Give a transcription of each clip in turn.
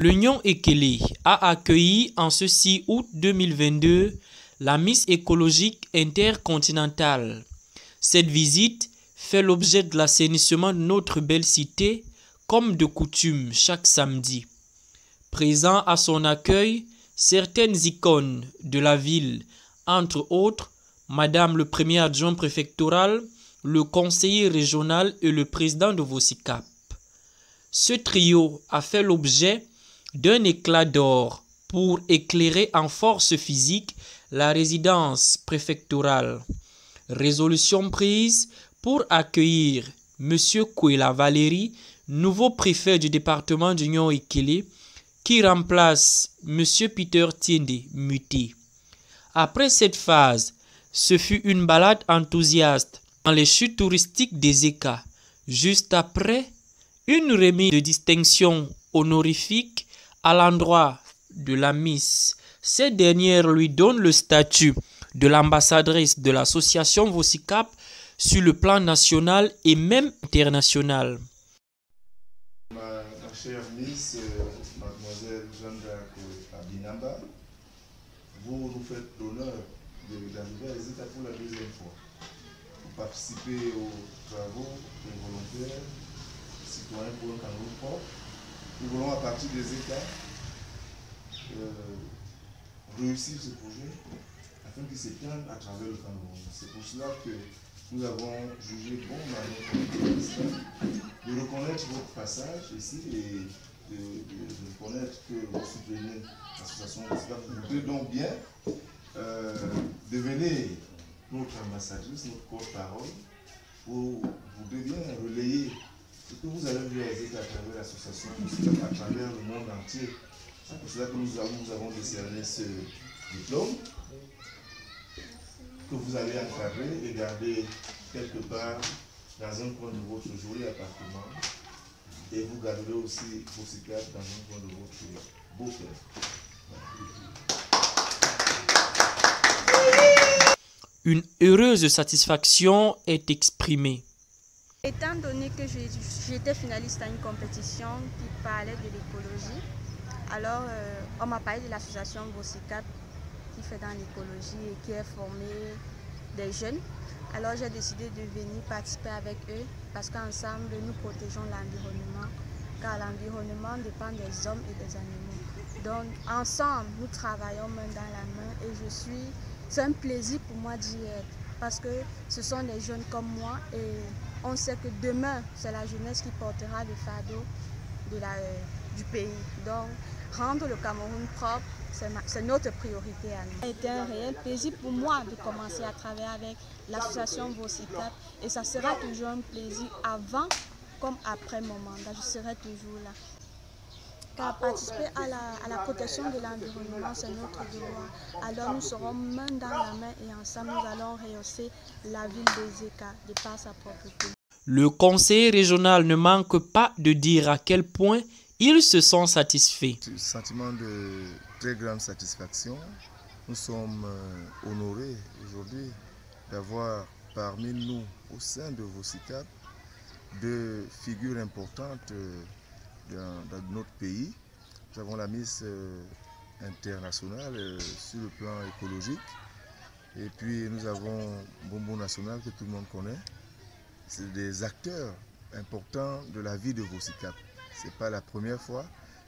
L'Union Ekele a accueilli en ce 6 août 2022 la Miss écologique intercontinentale. Cette visite fait l'objet de l'assainissement de notre belle cité, comme de coutume chaque samedi. Présent à son accueil, certaines icônes de la ville, entre autres, Madame le premier adjoint préfectoral, le conseiller régional et le président de Vocicap. Ce trio a fait l'objet d'un éclat d'or pour éclairer en force physique la résidence préfectorale. Résolution prise pour accueillir M. Kouela Valérie, nouveau préfet du département d'Union Ekele, qui remplace M. Peter Tiende, muté. Après cette phase, ce fut une balade enthousiaste dans les chutes touristiques des Eka. Juste après, une remise de distinction honorifique à l'endroit de la Miss. Cette dernière lui donne le statut de l'ambassadrice de l'association Vocicap sur le plan national et même international. Ma chère Miss, mademoiselle Jeanne d'Arc Abinamba, vous nous faites l'honneur d'arriver à Ezeka pour la deuxième fois. Vous participez aux travaux des volontaires, citoyens pour un Cameroun propre. Nous voulons à partir des États réussir ce projet afin qu'il s'étende à travers le Cameroun. C'est pour cela que nous avons jugé bon dans notre ministère de reconnaître votre passage ici et de reconnaître que vous soutenez l'association Vocicap. Vous pouvez donc bien devenir notre ambassadrice, notre porte-parole, pour vous devez relayer ce que vous avez vu à travers l'association Vocicap, à travers le monde entier. C'est pour cela que nous avons décerné ce diplôme que vous avez encadré et gardé quelque part dans un coin de votre joli appartement. Et vous garderez aussi Vocicap dans un coin de votre beau cœur. Une heureuse satisfaction est exprimée. Étant donné que j'étais finaliste à une compétition qui parlait de l'écologie, alors on m'a parlé de l'association Vocicap qui fait dans l'écologie et qui est formée des jeunes. Alors j'ai décidé de venir participer avec eux parce qu'ensemble nous protégeons l'environnement, car l'environnement dépend des hommes et des animaux. Donc ensemble nous travaillons main dans la main et c'est un plaisir pour moi d'y être parce que ce sont des jeunes comme moi et on sait que demain c'est la jeunesse qui portera le fardeau du pays. Donc rendre le Cameroun propre, c'est notre priorité à nous. Ça a été un réel plaisir pour moi de commencer à travailler avec l'association Vocicap et ça sera toujours un plaisir avant comme après mon mandat, je serai toujours là. Car participer à la protection de l'environnement, c'est notre devoir. Alors nous serons main dans la main et ensemble nous allons rehausser la ville d'Ezeka de par sa propreté. Le conseil régional ne manque pas de dire à quel point ils se sont satisfaits. Sentiment de très grande satisfaction. Nous sommes honorés aujourd'hui d'avoir parmi nous, au sein de Vocicap, deux figures importantes dans notre pays. Nous avons la Miss internationale sur le plan écologique. Et puis nous avons Bombo National que tout le monde connaît. C'est des acteurs importants de la vie de Vocicap. Ce n'est pas la première fois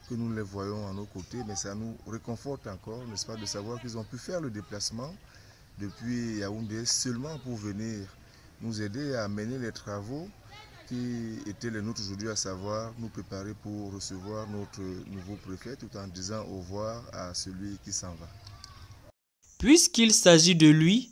que nous les voyons à nos côtés, mais ça nous réconforte encore, n'est-ce pas, de savoir qu'ils ont pu faire le déplacement depuis Yaoundé seulement pour venir nous aider à mener les travaux qui étaient les nôtres aujourd'hui, à savoir nous préparer pour recevoir notre nouveau préfet tout en disant au revoir à celui qui s'en va. Puisqu'il s'agit de lui,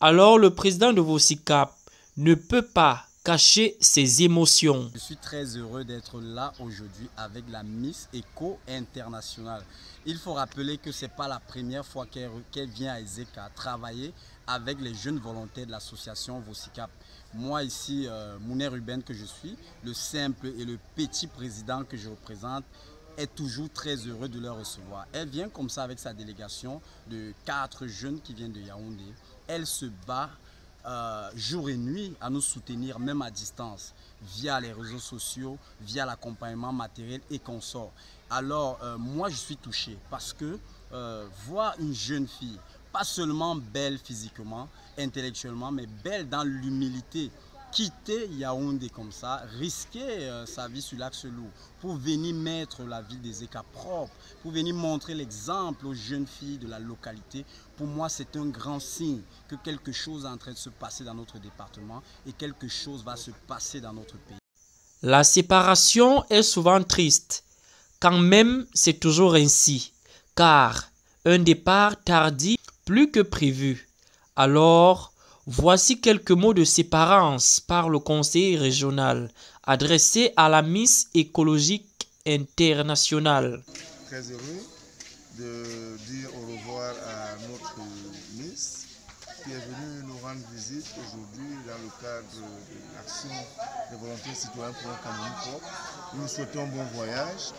alors le président de Vocicap ne peut pas cacher ses émotions. Je suis très heureux d'être là aujourd'hui avec la Miss Éco Internationale. Il faut rappeler que ce n'est pas la première fois qu'elle vient à Ezeka travailler avec les jeunes volontaires de l'association Vocicap. Moi ici, Mouner Ruben que je suis, le simple et le petit président que je représente, est toujours très heureux de leur recevoir. Elle vient comme ça avec sa délégation de 4 jeunes qui viennent de Yaoundé. Elle se bat jour et nuit à nous soutenir, même à distance, via les réseaux sociaux, via l'accompagnement matériel et consorts. Alors, moi, je suis touché parce que voir une jeune fille, pas seulement belle physiquement, intellectuellement, mais belle dans l'humilité, quitter Yaoundé comme ça, risquer sa vie sur l'axe lourd pour venir mettre la ville d'Ezeka propre, pour venir montrer l'exemple aux jeunes filles de la localité, pour moi c'est un grand signe que quelque chose est en train de se passer dans notre département et quelque chose va se passer dans notre pays. La séparation est souvent triste, quand même c'est toujours ainsi, car un départ tardif plus que prévu. Alors, voici quelques mots de séparance par le conseiller régional adressé à la Miss écologique internationale. Très heureux de dire au revoir à notre Miss qui est venue nous rendre visite aujourd'hui dans le cadre de l'action des volontaires citoyens pour un Cameroun propre. Nous nous souhaitons bon voyage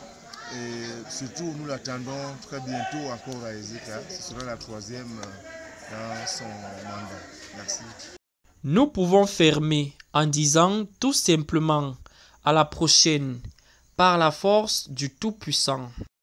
et surtout nous l'attendons très bientôt encore à Ezeka. Ce sera la 3e dans son mandat. Merci. Nous pouvons fermer en disant tout simplement à la prochaine par la force du Tout-Puissant.